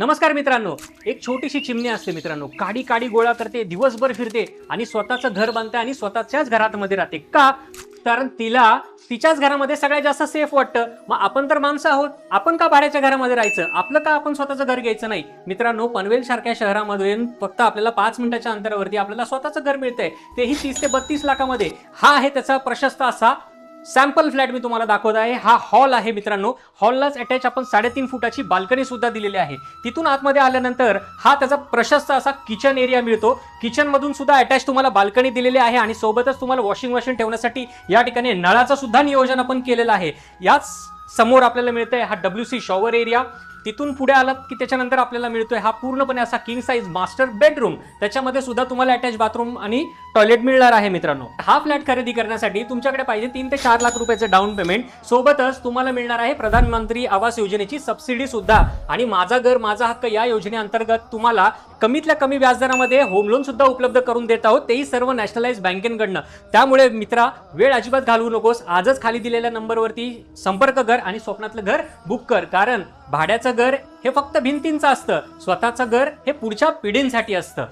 नमस्कार मित्रांनो, एक छोटीशी चिमणी असते मित्रांनो, काडी काडी गोळा करते, दिवसभर फिरते आणि स्वतःचं घर बांधते आणि स्वतःच्याच घरामध्ये राहते. का? कारण तिला तिच्याच घरामध्ये सगळ्यात जास्त सेफ वाटतं. मग आपण तर माणसं आहोत, आपण का भाड्याच्या घरामध्ये राहायचं? आपलं का आपण स्वतःचं घर घ्यायचं नाही? मित्रांनो, पनवेल सारख्या शहरामध्ये फक्त आपल्याला 5 मिनिटाच्या अंतरावरती आपल्याला स्वतःचं घर मिळतंय, तेही 30 ते 32 लाखामध्ये. हा आहे त्याचा प्रशस्त असा सॅम्पल फ्लॅट मी तुम्हाला दाखवत आहे. हा हॉल आहे मित्रांनो. हॉललाच अटॅच आपण 3.5 फुटाची बाल्कनी सुद्धा दिलेली आहे. तिथून आतमध्ये आल्यानंतर हा त्याचा प्रशस्त असा किचन एरिया मिळतो. किचन मधून सुद्धा अटॅच तुम्हाला बाल्कनी दिलेली आहे आणि सोबतच तुम्हाला वॉशिंग मशीन ठेवण्यासाठी या ठिकाणी नळाचं सुद्धा नियोजन आपण केलेलं आहे. याच समोर आपल्याला मिळतंय हा WC शॉवर एरिया. तिथून पुढे आलात की त्याच्यानंतर आपल्याला मिळतोय हा पूर्णपणे असा किंग साइज मास्टर बेडरूम. त्याच्यामध्ये सुद्धा तुम्हाला अटॅच बाथरूम आणि टॉयलेट मिळणार आहे मित्रांनो. हा फ्लॅट खरेदी करण्यासाठी तुमच्याकडे पाहिजे 3 ते 4 लाख रुपयाचं डाऊन पेमेंट. सोबतच तुम्हाला मिळणार आहे प्रधानमंत्री आवास योजनेची सबसिडी सुद्धा. आणि माझा घर माझा हक्क या योजनेअंतर्गत तुम्हाला कमीतल्या कमी व्याजदरामध्ये होम लोन सुद्धा उपलब्ध करून देत आहोत, तेही सर्व नॅशनलाइज बँकेकडनं. त्यामुळे मित्रा, वेळ अजिबात घालवू नकोस. आजच खाली दिलेल्या नंबरवरती संपर्क कर आणि स्वप्नातलं घर बुक कर. कारण भाड्याचं घर हे फक्त भिंतींचं असतं, स्वतःचं घर हे पुढच्या पिढींसाठी असतं.